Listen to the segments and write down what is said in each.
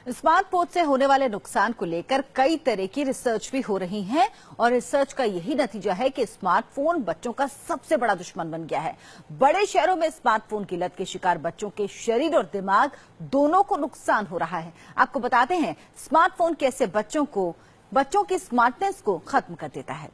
Smartphone से होने वाले नुकसान को लेकर कई तरह की रिसर्च भी हो रही है और रिसर्च का यही नतीजा है कि स्मार्टफोन बच्चों का सबसे बड़ा दुश्मन बन गया है। बड़े शहरों में स्मार्टफोन की लत के शिकार बच्चों के शरीर और दिमाग दोनों को नुकसान हो रहा है। आपको बताते हैं स्मार्टफोन कैसे बच्चों की स्मार्टनेस को खत्म कर देता है।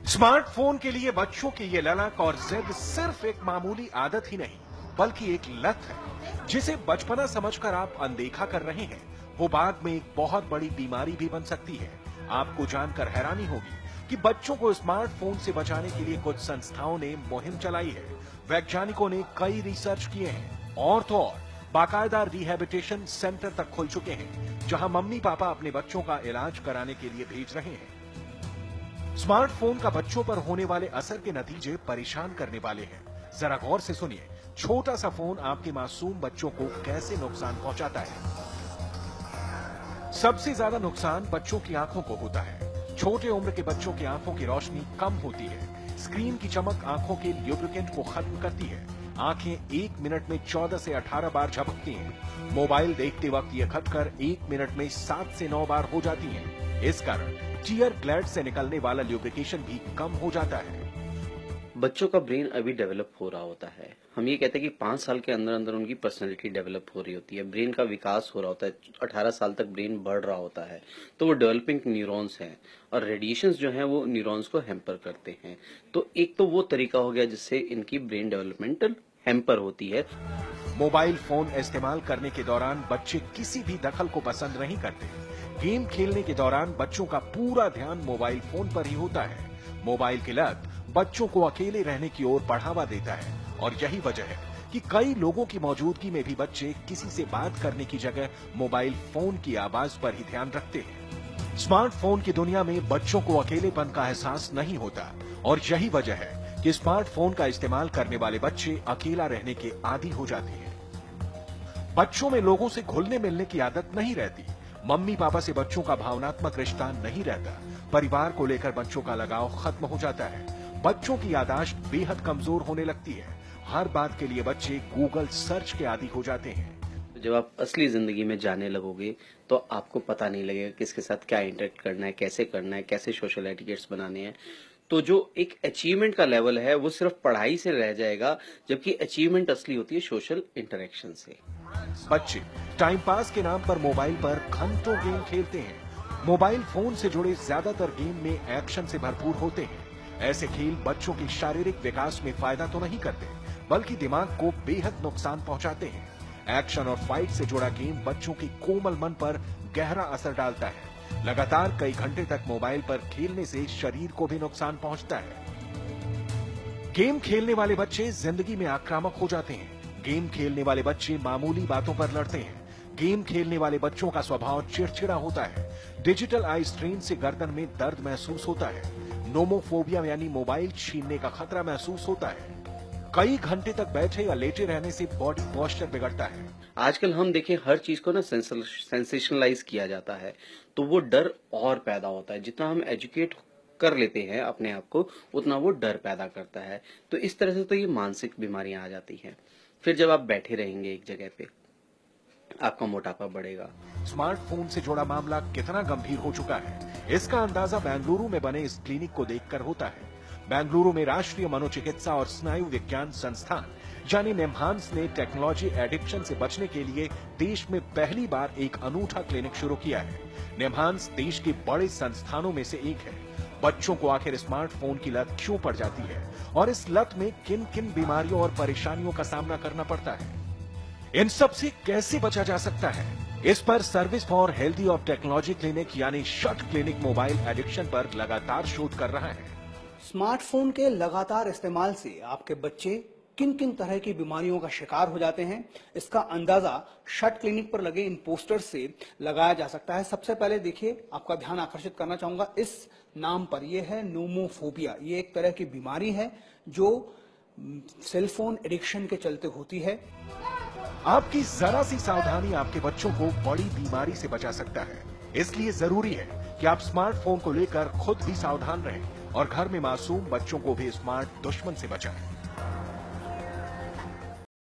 स्मार्टफोन के लिए बच्चों की ये ललक और जिद सिर्फ एक मामूली आदत ही नहीं बल्कि एक लत है जिसे बचपना समझकर आप अनदेखा कर रहे हैं। वो बाद में एक बहुत बड़ी बीमारी भी बन सकती है। आपको जानकर हैरानी होगी कि बच्चों को स्मार्टफोन से बचाने के लिए कुछ संस्थाओं ने मुहिम चलाई है। वैज्ञानिकों ने कई रिसर्च किए हैं और तो और बाकायदा रिहैबिलिटेशन सेंटर तक खुल चुके हैं जहां मम्मी पापा अपने बच्चों का इलाज कराने के लिए भेज रहे हैं। स्मार्टफोन का बच्चों पर होने वाले असर के नतीजे परेशान करने वाले हैं। जरा गौर से सुनिए, छोटा सा फोन आपके मासूम बच्चों को कैसे नुकसान पहुंचाता है। सबसे ज्यादा नुकसान बच्चों की आंखों को होता है। छोटे उम्र के बच्चों की आंखों की रोशनी कम होती है। स्क्रीन की चमक आंखों के ल्यूब्रिकेंट को खत्म करती है। आंखें 1 मिनट में 14 से 18 बार झपकती हैं। मोबाइल देखते वक्त ये घटकर 1 मिनट में 7 से 9 बार हो जाती हैं। इस कारण टीयर ग्लैंड से निकलने वाला ल्यूब्रिकेशन भी कम हो जाता है। बच्चों का ब्रेन अभी डेवलप हो रहा होता है। हम ये कहते हैं कि 5 साल के अंदर अंदर उनकी पर्सनैलिटी डेवलप हो रही होती है, ब्रेन का विकास हो रहा होता है, 18 साल तक ब्रेन बढ़ रहा होता है। तो वो डेवलपिंग न्यूरॉन्स हैं और रेडिएशंस जो हैं वो न्यूरॉन्स को हैम्पर करते हैं। तो एक तो वो तरीका हो गया जिससे इनकी ब्रेन डेवलपमेंटल हैम्पर होती है। मोबाइल फोन इस्तेमाल करने के दौरान बच्चे किसी भी दखल को पसंद नहीं करते। गेम खेलने के दौरान बच्चों का पूरा ध्यान मोबाइल फोन पर ही होता है। मोबाइल की लत बच्चों को अकेले रहने की ओर बढ़ावा देता है और यही वजह है कि कई लोगों की मौजूदगी में भी बच्चे किसी से बात करने की जगह मोबाइल फोन की आवाज पर ही ध्यान रखते हैं। स्मार्टफोन की दुनिया में बच्चों को अकेलेपन का एहसास नहीं होता और यही वजह है कि स्मार्टफोन का इस्तेमाल करने वाले बच्चे अकेला रहने के आदी हो जाते हैं। बच्चों में लोगों से घुलने मिलने की आदत नहीं रहती। मम्मी पापा से बच्चों का भावनात्मक रिश्ता नहीं रहता। परिवार को लेकर बच्चों का लगाव खत्म हो जाता है। बच्चों की याददाश्त बेहद कमजोर होने लगती है। हर बात के लिए बच्चे गूगल सर्च के आदी हो जाते हैं। जब आप असली जिंदगी में जाने लगोगे तो आपको पता नहीं लगेगा किसके साथ क्या इंटरेक्ट करना है, कैसे सोशल एटिकेट्स बनाने हैं। तो जो एक अचीवमेंट का लेवल है वो सिर्फ पढ़ाई से रह जाएगा, जबकि अचीवमेंट असली होती है सोशल इंटरेक्शन से। बच्चे टाइम पास के नाम पर मोबाइल पर घंटों गेम खेलते हैं। मोबाइल फोन से जुड़े ज्यादातर गेम में एक्शन से भरपूर होते हैं। ऐसे खेल बच्चों के शारीरिक विकास में फायदा तो नहीं करते बल्कि दिमाग को बेहद नुकसान पहुंचाते हैं। एक्शन और फाइट से जुड़ा गेम बच्चों के कोमल मन पर गहरा असर डालता है। लगातार कई घंटे तक मोबाइल पर खेलने से शरीर को भी नुकसान पहुंचता है। गेम खेलने वाले बच्चे जिंदगी में आक्रामक हो जाते हैं। गेम खेलने वाले बच्चे मामूली बातों पर लड़ते हैं। गेम खेलने वाले बच्चों का स्वभाव चिड़चिड़ा होता है। डिजिटल आई स्ट्रेन से गर्दन में दर्द महसूस होता है। नोमोफोबिया यानी मोबाइल छीनने का खतरा महसूस होता है। कई घंटे तक बैठे या लेटे रहने से बॉडी पोस्चर बिगड़ता है। आजकल हम देखें हर चीज को ना सेंसेशनलाइज किया जाता है, तो वो डर और पैदा होता है। जितना हम एजुकेट कर लेते हैं अपने आप को उतना वो डर पैदा करता है। तो इस तरह से तो ये मानसिक बीमारियां आ जाती हैं। फिर जब आप बैठे रहेंगे एक जगह पे आपका मोटापा बढ़ेगा। स्मार्टफोन से जुड़ा मामला कितना गंभीर हो चुका है इसका अंदाजा बेंगलुरु में बने इस क्लिनिक को देखकर होता है। बेंगलुरु में राष्ट्रीय मनोचिकित्सा और स्नायु विज्ञान संस्थान यानी निम्हांस ने टेक्नोलॉजी एडिक्शन से बचने के लिए देश में पहली बार एक अनूठा क्लिनिक शुरू किया है। निम्हांस देश के बड़े संस्थानों में से एक है। बच्चों को आखिर स्मार्टफोन की लत क्यों पड़ जाती है और इस लत में किन किन बीमारियों और परेशानियों का सामना करना पड़ता है, इन सब से कैसे बचा जा सकता है, इस पर service for healthy of technology clinic यानी शट क्लिनिक मोबाइल एडिक्शन पर लगातार शोध कर रहा है। स्मार्टफोन के लगातार इस्तेमाल से आपके बच्चे किन किन तरह की बीमारियों का शिकार हो जाते हैं, इसका अंदाजा शट क्लिनिक पर लगे इन पोस्टर्स से लगाया जा सकता है। सबसे पहले देखिए, आपका ध्यान आकर्षित करना चाहूंगा इस नाम पर। यह है नोमोफोबिया। ये एक तरह की बीमारी है जो सेलफोन एडिक्शन के चलते होती है। आपकी जरा सी सावधानी आपके बच्चों को बड़ी बीमारी से बचा सकता है। इसलिए जरूरी है कि आप स्मार्टफोन को लेकर खुद भी सावधान रहें और घर में मासूम बच्चों को भी स्मार्ट दुश्मन से बचाएं।